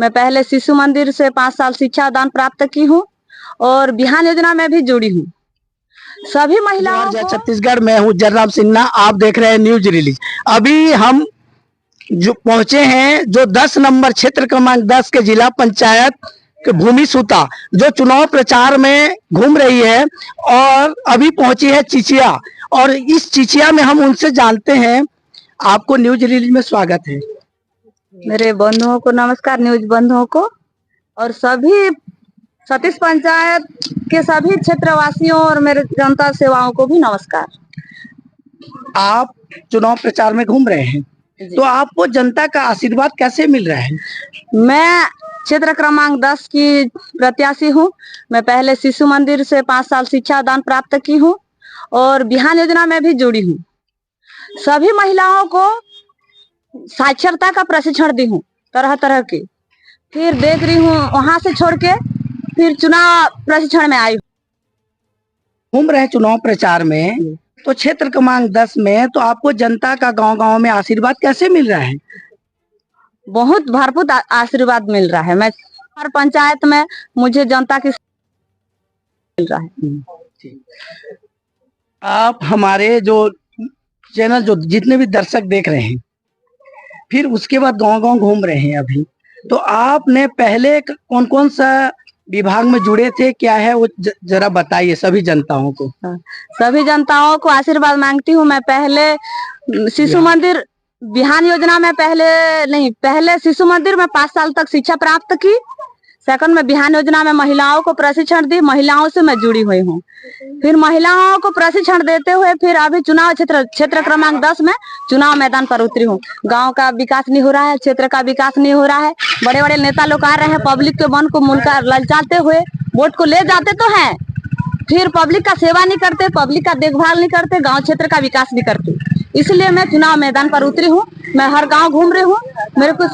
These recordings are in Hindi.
मैं पहले शिशु मंदिर से 5 साल शिक्षा दान प्राप्त की हूँ और बिहान योजना में भी जुड़ी हूँ। सभी महिलाओं को छत्तीसगढ़ में हूँ जयराम सिन्हा, आप देख रहे हैं न्यूज रिलीज। अभी हम जो पहुंचे हैं जो 10 नंबर क्षेत्र क्रमांक 10 के जिला पंचायत के भूमि सुता जो चुनाव प्रचार में घूम रही है और अभी पहुंची है चिचिया, और इस चिचिया में हम उनसे जानते हैं। आपको न्यूज रिलीज में स्वागत है। मेरे बंधुओं को नमस्कार, न्यूज बंधुओं को और सभी सतीश पंचायत के सभी क्षेत्रवासियों और मेरे जनता सेवाओं को भी नमस्कार। आप चुनाव प्रचार में घूम रहे हैं तो आपको जनता का आशीर्वाद कैसे मिल रहा है? मैं क्षेत्र क्रमांक 10 की प्रत्याशी हूँ। मैं पहले शिशु मंदिर से 5 साल शिक्षा दान प्राप्त की हूँ और बिहान योजना में भी जुड़ी हूँ। सभी महिलाओं को साक्षरता का प्रशिक्षण दी हूँ तरह तरह के, फिर देख रही हूँ वहां से छोड़ के फिर चुनाव प्रशिक्षण में आई। घूम रहे चुनाव प्रचार में तो क्षेत्र क्रमांक 10 में तो आपको जनता का गांव-गांव में आशीर्वाद कैसे मिल रहा है? बहुत भरपूर आशीर्वाद मिल रहा है। मैं हर पंचायत में मुझे जनता की मिल रहा है। आप हमारे जो चैनल जो जितने भी दर्शक देख रहे हैं, फिर उसके बाद गांव-गांव घूम रहे हैं अभी, तो आपने पहले कौन कौन सा विभाग में जुड़े थे, क्या है वो जरा बताइए सभी जनताओं को। सभी जनताओं को आशीर्वाद मांगती हूँ। मैं पहले शिशु मंदिर बिहान योजना में पहले शिशु मंदिर में 5 साल तक शिक्षा प्राप्त की। सेकंड में बिहान योजना में महिलाओं को प्रशिक्षण दी, महिलाओं से मैं जुड़ी हुई हूँ। फिर महिलाओं को प्रशिक्षण देते हुए फिर अभी चुनाव क्षेत्र क्रमांक 10 में चुनाव मैदान पर उतरी हूँ। गांव का विकास नहीं हो रहा है, क्षेत्र का विकास नहीं हो रहा है। बड़े बड़े नेता लोग आ रहे हैं, पब्लिक के मन को मुल्का ललचाते हुए वोट को ले जाते तो हैं, फिर पब्लिक का सेवा नहीं करते, पब्लिक का देखभाल नहीं करते, गांव क्षेत्र का विकास नहीं करते। इसलिए मैं चुनाव मैदान पर उतरी हूँ। मैं हर गांव घूम रही हूँ। मेरे को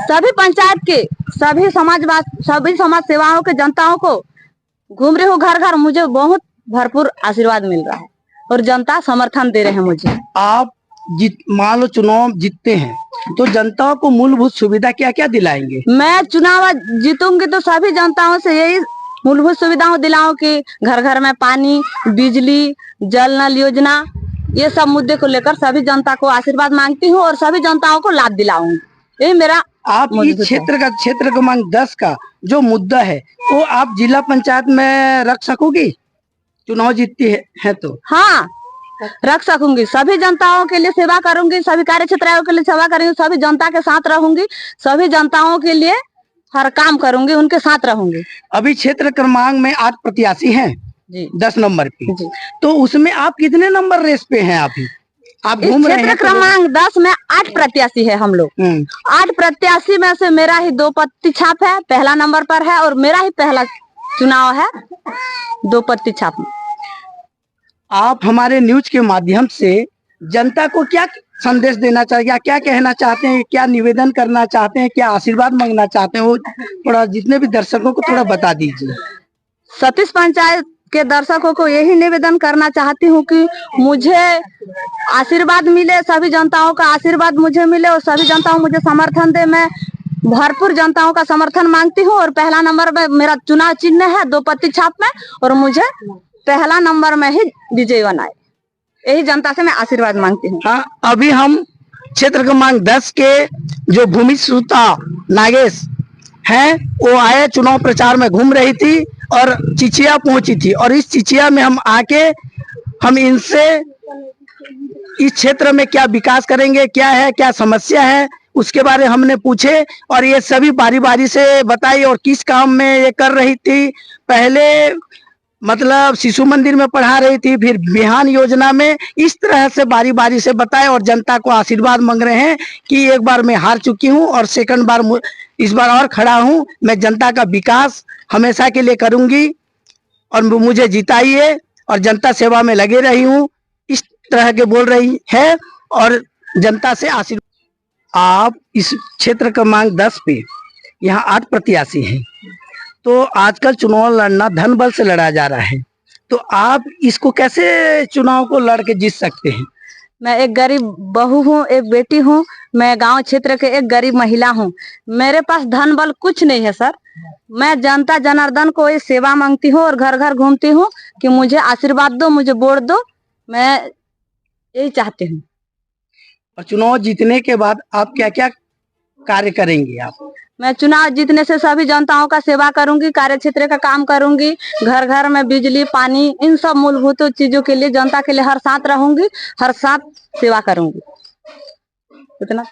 सभी पंचायत के सभी समाज सेवाओं के जनताओं को घूम रही हूँ घर घर। मुझे बहुत भरपूर आशीर्वाद मिल रहा है और जनता समर्थन दे रहे हैं मुझे। आप मान लो चुनाव जीतते हैं तो जनता को मूलभूत सुविधा क्या क्या दिलाएंगे? मैं चुनाव जीतूंगी तो सभी जनताओं से यही मूलभूत सुविधाओं दिलाऊं कि घर घर में पानी, बिजली, जल नल योजना, ये सब मुद्दे को लेकर सभी जनता को आशीर्वाद मांगती हूँ और सभी जनताओं को लाभ दिलाऊंगी। यही मेरा आप इस क्षेत्र क्रमांक 10 का जो मुद्दा है वो आप जिला पंचायत में रख सकोगी? चुनाव जीतती है तो हाँ, रख सकूंगी। सभी जनताओं के लिए सेवा करूंगी, सभी कार्य क्षेत्रों के लिए सेवा करूंगी, सभी जनता के साथ रहूंगी, सभी जनताओं के लिए हर काम करूंगी, उनके साथ रहूंगी। अभी क्षेत्र क्रमांक में 8 प्रत्याशी हैं जी, 10 नंबर की, तो उसमें आप कितने नंबर रेस पे हैं? आप घूम रहे हैं। क्षेत्र क्रमांक 10 में 8 प्रत्याशी है हम लोग। 8 प्रत्याशी में से मेरा ही 2 पत्ती छाप है, पहला नंबर पर है और मेरा ही पहला चुनाव है 2 पत्ती छाप में। आप हमारे न्यूज के माध्यम से जनता को क्या संदेश देना चाहिए, क्या कहना चाहते हैं, क्या निवेदन करना चाहते हैं, क्या आशीर्वाद मांगना चाहते हैं, वो थोड़ा जितने भी दर्शकों को थोड़ा बता दीजिए। सतीश पंचायत के दर्शकों को यही निवेदन करना चाहती हूँ कि मुझे आशीर्वाद मिले, सभी जनताओं का आशीर्वाद मुझे मिले और सभी जनताओं मुझे समर्थन दे। मैं भरपूर जनताओं का समर्थन मांगती हूँ और पहला नंबर में मेरा चुनाव चिन्ह है 2 पत्ती छाप में और मुझे पहला नंबर में ही विजय बनाए। यही जनता से मैं आशीर्वाद मांगती हूँ। हाँ, अभी हम क्षेत्र क्रमांक 10 के जो भूमि सुता नागेश हैं वो आए, चुनाव प्रचार में घूम रही थी और चिचिया पहुंची थी, और इस चिचिया में हम आके हम इनसे इस क्षेत्र में क्या विकास करेंगे, क्या है, क्या समस्या है, उसके बारे हमने पूछे और ये सभी बारी बारी से बताई। और किस काम में ये कर रही थी, पहले मतलब शिशु मंदिर में पढ़ा रही थी, फिर बिहान योजना में, इस तरह से बारी बारी से बताए और जनता को आशीर्वाद मांग रहे हैं कि एक बार मैं हार चुकी हूं और सेकंड बार इस बार और खड़ा हूं, मैं जनता का विकास हमेशा के लिए करूंगी और मुझे जिताइए और जनता सेवा में लगे रही हूं, इस तरह के बोल रही है और जनता से आशीर्वाद। आप इस क्षेत्र क्रमांक 10 पे यहाँ 8 प्रत्याशी हैं, तो आजकल चुनाव लड़ना धन बल से लड़ा जा रहा है, तो आप इसको कैसे चुनाव को लड़ के जीत सकते हैं? मैं एक गरीब बहू हूँ, एक बेटी हूँ। मैं गांव क्षेत्र के एक गरीब महिला हूँ। मेरे पास धन बल कुछ नहीं है सर। मैं जनता जनार्दन को ये सेवा मांगती हूँ और घर घर घूमती हूँ कि मुझे आशीर्वाद दो, मुझे वोट दो। मैं यही चाहती हूँ। और चुनाव जीतने के बाद आप क्या क्या कार्य करेंगी आप? मैं चुनाव जीतने से सभी जनताओं का सेवा करूंगी, कार्य क्षेत्र का काम करूंगी, घर घर में बिजली पानी इन सब मूलभूत चीजों के लिए जनता के लिए हर साथ रहूंगी, हर साथ सेवा करूंगी। इतना